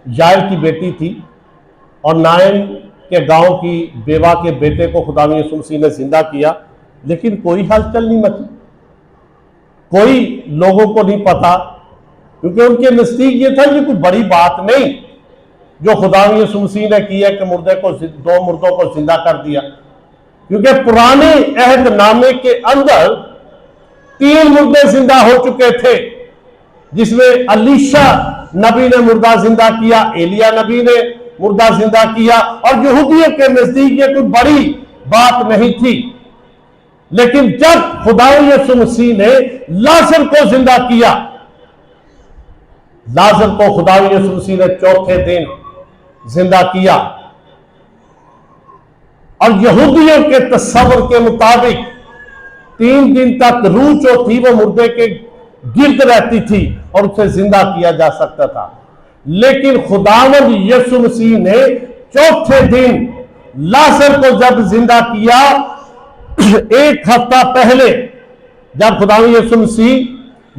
याइल की बेटी थी और नाइन के गांव की बेवा के बेटे को खुदा यीशु मसीह ने जिंदा किया, लेकिन कोई हलचल नहीं मची, कोई लोगों को नहीं पता, क्योंकि उनके नजदीक ये था ये कोई बड़ी बात नहीं जो खुदा यीशु मसीह ने किया कि दो मुर्दों को जिंदा कर दिया। क्योंकि पुराने अहदनामे के अंदर 3 मुर्दे जिंदा हो चुके थे, जिसमें अलीशा नबी ने मुर्दा जिंदा किया, एलिया नबी ने मुर्दा जिंदा किया, और यहूदियों के नजदीक ये कोई बड़ी बात नहीं थी। लेकिन जब खुदा यीशु मसीह ने लाजर को जिंदा किया, लाजर को खुदा यीशु मसीह ने चौथे दिन जिंदा किया, और यहूदियों के तस्वर के मुताबिक 3 दिन तक रूह जो थी वो मुर्दे के गिर्द रहती थी और उसे जिंदा किया जा सकता था। लेकिन खुदावंद यीशु मसीह ने चौथे दिन लाजर को जब जिंदा किया, 1 हफ्ता पहले जब खुदावंद यीशु मसीह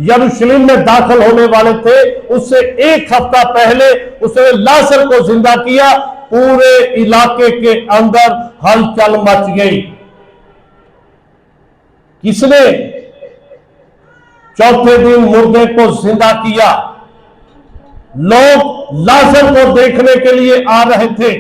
यरूशलेम में दाखिल होने वाले थे, उससे 1 हफ्ता पहले उसने लाजर को जिंदा किया। पूरे इलाके के अंदर हलचल मच गई। किसने चौथे दिन मुर्दे को जिंदा किया? लोग लाजर को देखने के लिए आ रहे थे,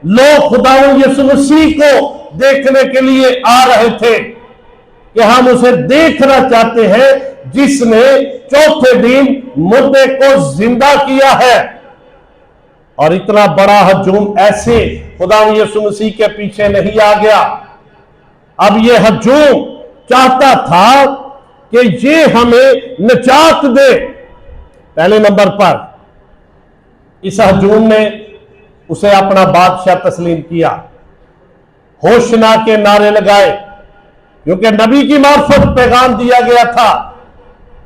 लोग खुदावंद यीशु मसीह को देखने के लिए आ रहे थे कि हम उसे देखना चाहते हैं जिसने चौथे दिन मुर्दे को जिंदा किया है। और इतना बड़ा हजूम ऐसे खुदावंद यीशु मसीह के पीछे नहीं आ गया। अब यह हजूम चाहता था कि ये हमें निजात दे। पहले नंबर पर इस हजूम ने उसे अपना बादशाह तस्लीम किया, होशना के नारे लगाए, क्योंकि नबी की मार्फत पैगाम दिया गया था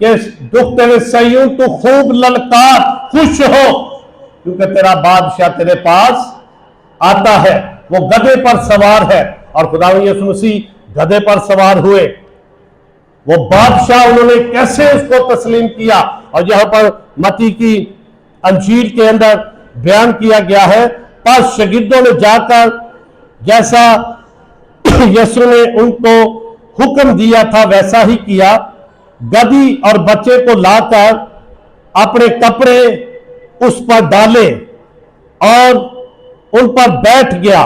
कि दुख तेरे सयूं तू खूब ललकार, खुश हो, क्योंकि तेरा बादशाह तेरे पास आता है, वो गधे पर सवार है। और खुदावंद यीशु मसीह गधे पर सवार हुए। वो बादशाह उन्होंने कैसे उसको तस्लीम किया, और यहां पर मत्ती की अंजील के अंदर बयान किया गया है। 5 शागिर्दों ने जाकर जैसा यीशु ने उनको हुक्म दिया था वैसा ही किया। गधी और बच्चे को लाकर अपने कपड़े उस पर डाले और उन पर बैठ गया,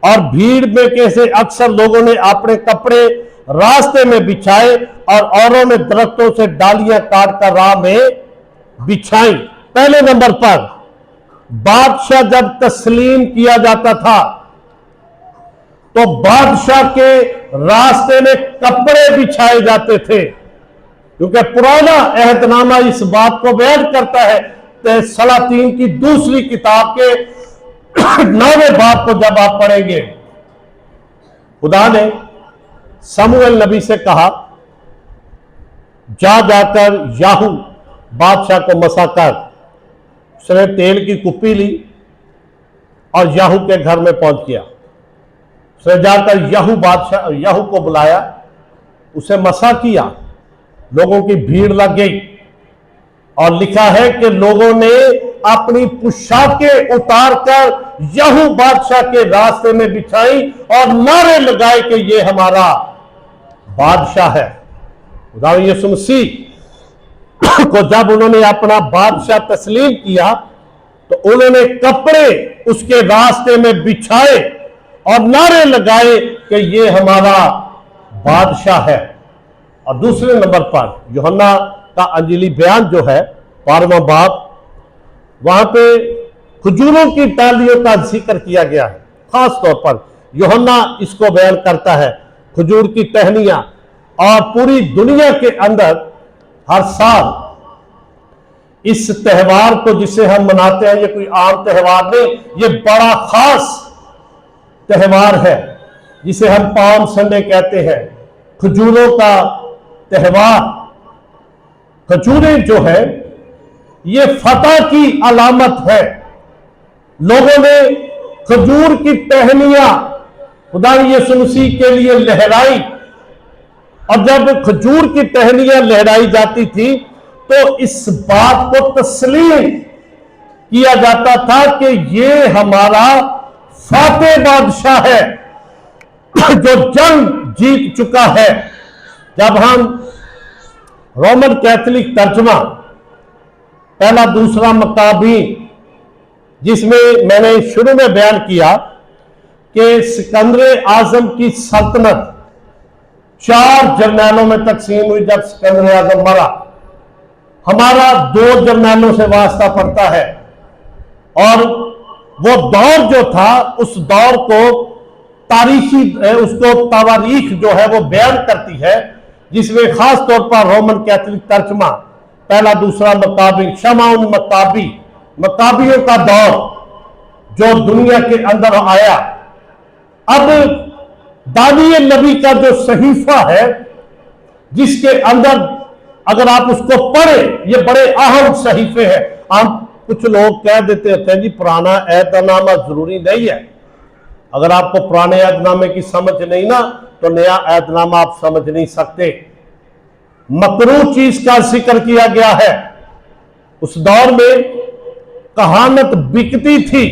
और भीड़ में कैसे अक्सर लोगों ने अपने कपड़े रास्ते में बिछाए और औरों ने दरख्तों से डालियां काटकर राह में बिछाई। पहले नंबर पर बादशाह जब तस्लीम किया जाता था तो बादशाह के रास्ते में कपड़े बिछाए जाते थे, क्योंकि पुराना अहदनामा इस बात को बयान करता है। सलातीन की दूसरी किताब के 9वें बाब को जब आप पढ़ेंगे, खुदा ने समूएल नबी से कहा, जा जाकर याहू बादशाह को मसा कर। उसने तेल की कुप्पी ली और याहू के घर में पहुंच गया। उसने जाकर याहू को बुलाया, उसे मसा किया, लोगों की भीड़ लग गई, और लिखा है कि लोगों ने अपनी पोशाकें उतारकर याहू बादशाह के रास्ते में बिछाई और नारे लगाए कि ये हमारा बादशाह है। खुदावंद यीशु मसीह को जब उन्होंने अपना बादशाह तस्लीम किया तो उन्होंने कपड़े उसके रास्ते में बिछाए और नारे लगाए कि ये हमारा बादशाह है। और दूसरे नंबर पर यूहन्ना का अंजीली बयान जो है 12वां बाब, वहां पे खजूरों की टालियों का जिक्र किया गया है। खास तौर पर यूहन्ना इसको बयान करता है, खजूर की टहनियां। और पूरी दुनिया के अंदर हर साल इस त्योहार को जिसे हम मनाते हैं, ये कोई आम त्योहार नहीं, ये बड़ा खास त्योहार है जिसे हम पाम संडे कहते हैं, खजूरों का त्योहार। खजूरें जो है ये फतह की अलामत है। लोगों ने खजूर की टहनियां खुदा यीशु मसीह के लिए लहराई, और जब खजूर की टहनियां लहराई जाती थी तो इस बात को तस्लीम किया जाता था कि ये हमारा फातेह बादशाह है जो जंग जीत चुका है। जब हम रोमन कैथोलिक तर्जमा पहला दूसरा मकाबी, जिसमें मैंने शुरू में बयान किया कि सिकंदर आजम की सल्तनत 4 जर्नैलों में तकसीम हुई। जब सिकंदर आजम मरा, हमारा 2 जर्नैलों से वास्ता पड़ता है, और वो दौर जो था उस दौर को तारीखी उसको तवारीख जो है वो बयान करती है, जिसमें खास तौर पर रोमन कैथोलिक तर्जमा पहला दूसरा मकाबी, शमाउन मकाबी, मकाबियों का दौर जो दुनिया के अंदर आया। अब दानियल नबी का जो सहीफा है, जिसके अंदर अगर आप उसको पढ़े, ये बड़े अहम सहीफे हैं। आप कुछ लोग कह देते होते हैं जी पुराना ऐतनामा जरूरी नहीं है। अगर आपको पुराने ऐतनामे की समझ नहीं ना, तो नया ऐतनामा आप समझ नहीं सकते। मकरूह चीज का जिक्र किया गया है। उस दौर में कहानत बिकती थी,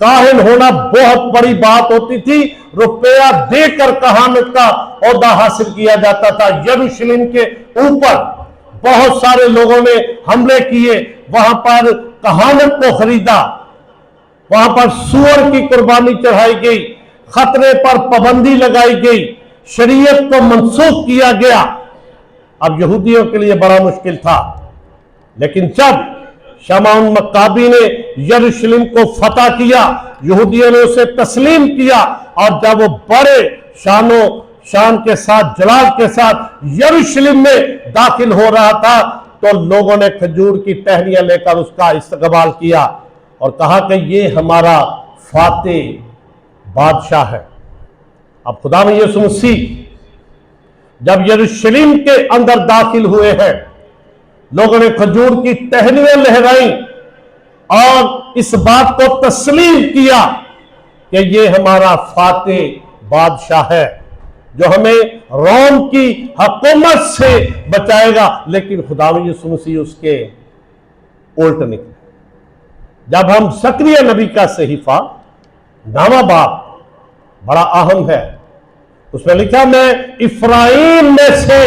काहिन होना बहुत बड़ी बात होती थी। रुपया देकर कहानत का ओहदा हासिल किया जाता था। यरूशलेम के ऊपर बहुत सारे लोगों ने हमले किए, वहां पर कहानत को खरीदा, वहां पर सूअर की कुर्बानी चढ़ाई गई, खतरे पर पाबंदी लगाई गई, शरीयत को मनसूख किया गया। अब यहूदियों के लिए बड़ा मुश्किल था, लेकिन जब शमाउन मक्काबी ने यरूशलेम को फतह किया, यहूदियों ने उसे तस्लीम किया, और जब वो बड़े शान के साथ, जलाल के साथ यरूशलेम में दाखिल हो रहा था, तो लोगों ने खजूर की टहनियां लेकर उसका इस्तकबाल किया और कहा कि ये हमारा फातेह बादशाह है। अब खुदा में यीशु मसीह जब यरूशलेम के अंदर दाखिल हुए हैं, लोगों ने खजूर की टहनियां लहराई और इस बात को तस्लीम किया कि ये हमारा फातेह बादशाह है जो हमें रोम की हुकूमत से बचाएगा। लेकिन खुदावंद यीशु मसीह उसके उल्ट निकले। जब हम जकरिया नबी का सहीफा नामा बाप बड़ा अहम है, उसमें लिखा मैं इफ्राइम में से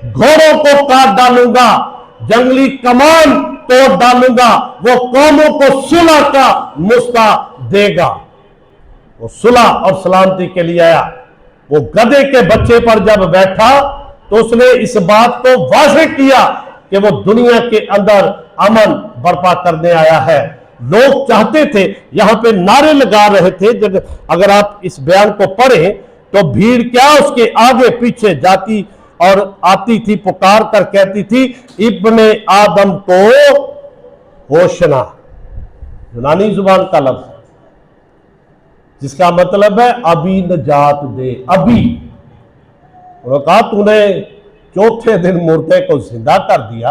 घोड़ों को काट डालूंगा, जंगली कमान तोड़ डालूंगा, वो कौमों को सुलह का मुस्ता देगा। वो सुलह और सलामती के लिए आया। वो गधे के बच्चे पर जब बैठा तो उसने इस बात को वाज़ेह किया कि वो दुनिया के अंदर अमन बर्पा करने आया है। लोग चाहते थे, यहां पे नारे लगा रहे थे। जब अगर आप इस बयान को पढ़ें तो भीड़ क्या उसके आगे पीछे जाती और आती थी, पुकार कर कहती थी इब्ने आदम को होशना, यूनानी जुबान का लफ्ज जिसका मतलब है अभी नजात दे। अभी उन्होंने कहा तूने चौथे दिन मुर्दे को जिंदा कर दिया,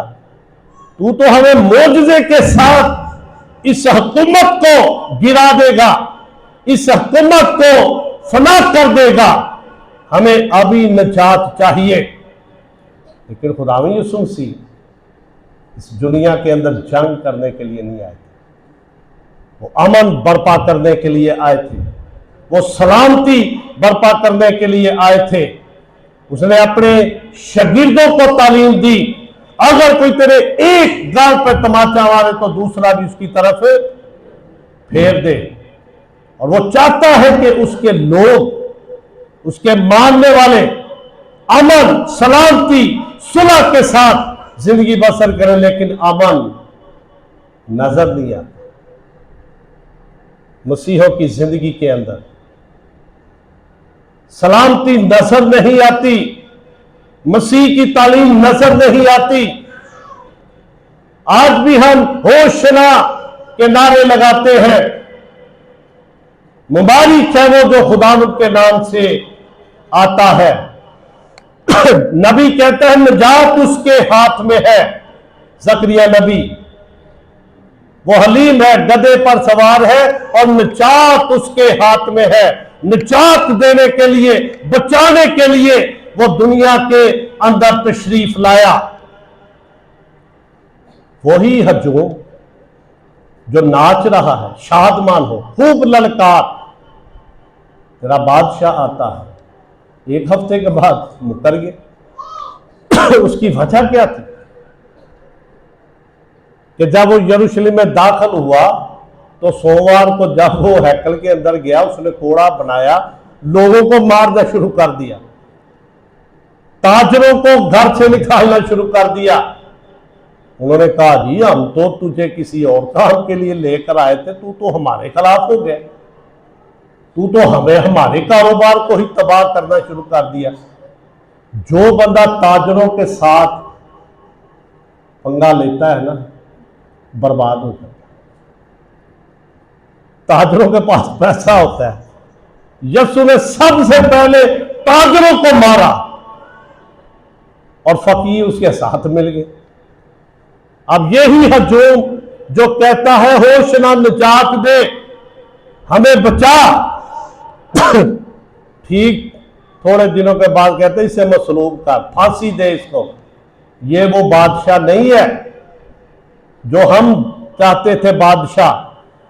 तू तो हमें मोजज़े के साथ इस हुकूमत को गिरा देगा, इस हुकूमत को फना कर देगा, हमें अभी नजात चाहिए। लेकिन खुदावंद यीशु मसीह इस दुनिया के अंदर जंग करने के लिए नहीं आए थे, वो अमन बर्पा करने के लिए आए थे, वो सलामती बर्पा करने के लिए आए थे। उसने अपने शागिर्दों को तालीम दी, अगर कोई तेरे एक गाल पर तमाचा मारे तो दूसरा भी उसकी तरफ फेर दे। और वो चाहता है कि उसके लोग, उसके मानने वाले अमन, सलामती, सुलह के साथ जिंदगी बसर करें। लेकिन अमन नजर नहीं आता मसीहों की जिंदगी के अंदर, सलामती नजर नहीं आती, मसीह की तालीम नजर नहीं आती। आज भी हम होशना के नारे लगाते हैं, मुबारक है वो जो खुदावंद के नाम से आता है। नबी कहते हैं निजात उसके हाथ में है। जकरिया नबी वो हलीम है, गधे पर सवार है और निजात उसके हाथ में है। निजात देने के लिए, बचाने के लिए वो दुनिया के अंदर तशरीफ लाया। वही है जो جو ناچ رہا ہے شادمان ہو، خوب للکار، تیرا بادشاہ آتا ہے، 1 ہفتے کے بعد مکر گیا۔ اس کی وجہ کیا تھی کہ جب وہ یروشلم میں داخل ہوا تو سوموار کو جب وہ ہیکل کے اندر گیا، اس نے کوڑا بنایا، لوگوں کو مارنا شروع کر دیا، تاجروں کو گھر سے نکالنا شروع کر دیا۔ انہوں نے کہا جی ہم تو تجھے کسی اور کام کے لیے لے کر آئے تھے، تو ہمارے خلاف ہو گیا، تو ہمیں ہمارے کاروبار کو ہی تباہ کرنا شروع کر دیا۔ جو بندہ تاجروں کے ساتھ پنگا لیتا ہے نا، برباد ہو جاتا ہے۔ تاجروں کے پاس پیسہ ہوتا ہے۔ یسوع نے سب سے پہلے تاجروں کو مارا اور فقیر اس کے ساتھ مل گئے۔ اب یہی ہجوم جو کہتا ہے ہوشنا نجات دے، ہمیں بچا، ٹھیک تھوڑے دنوں کے بعد کہتے ہیں اسے مصلوب کر، پھانسی دے اس کو۔ یہ وہ بادشاہ نہیں ہے جو ہم چاہتے تھے بادشاہ۔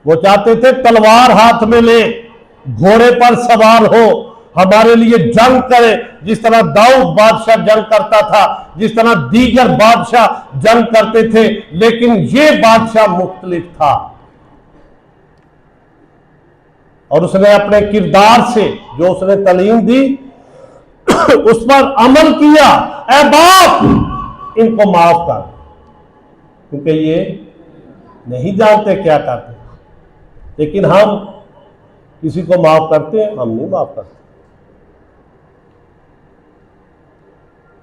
وہ چاہتے تھے تلوار ہاتھ میں لے، گھوڑے پر سوار ہو، ہمارے لیے جنگ کرے، جس طرح داؤد بادشاہ جنگ کرتا تھا، جس طرح دیگر بادشاہ جنگ کرتے تھے، لیکن یہ بادشاہ مختلف تھا، اور اس نے اپنے کردار سے جو اس نے تعلیم دی اس پر عمل کیا۔ اے باپ ان کو معاف کر، کیونکہ یہ نہیں جانتے کیا کرتے۔ لیکن ہم کسی کو معاف کرتے ہیں؟ ہم نہیں معاف کرتے۔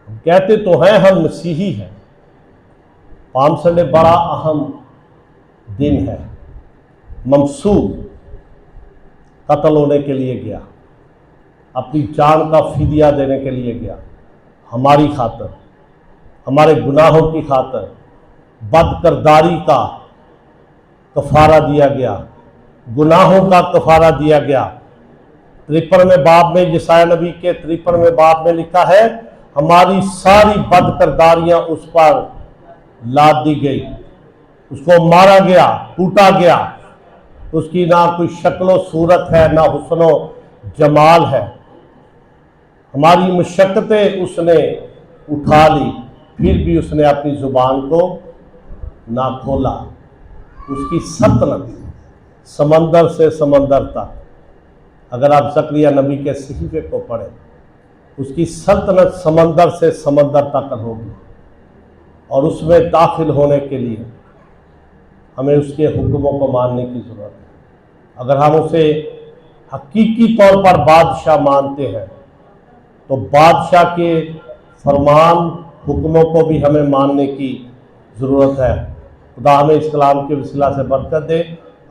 ہم کہتے تو ہیں ہم مسیحی ہیں۔ پام سنڈے بڑا اہم دن ہے۔ ممسوح قتل ہونے کے لیے گیا، اپنی جان کا فدیہ دینے کے لیے گیا، ہماری خاطر، ہمارے گناہوں کی خاطر بد کرداری کا کفارہ دیا گیا، گناہوں کا کفارہ دیا گیا۔ 53ویں باب میں، یسایا نبی کے 53ویں باب میں لکھا ہے، ہماری ساری بد کرداریاں اس پر لاد دی گئی، اس کو مارا گیا، کوٹا گیا، اس کی نہ کوئی شکل و صورت ہے، نہ حسن و جمال ہے۔ ہماری مشقتیں اس نے اٹھا لی، پھر بھی اس نے اپنی زبان کو نہ کھولا۔ اس کی سلطنت سمندر سے سمندر تک، اگر آپ زکریا نبی کے صحیفے کو پڑھیں، اس کی سلطنت سمندر سے سمندر تک ہوگی، اور اس میں داخل ہونے کے لیے ہمیں اس کے حکموں کو ماننے کی ضرورت ہے۔ اگر ہم اسے حقیقی طور پر بادشاہ مانتے ہیں تو بادشاہ کے فرمان حکموں کو بھی ہمیں ماننے کی ضرورت ہے۔ خدا ہمیں اس کلام کے وسیلہ سے برکت دے۔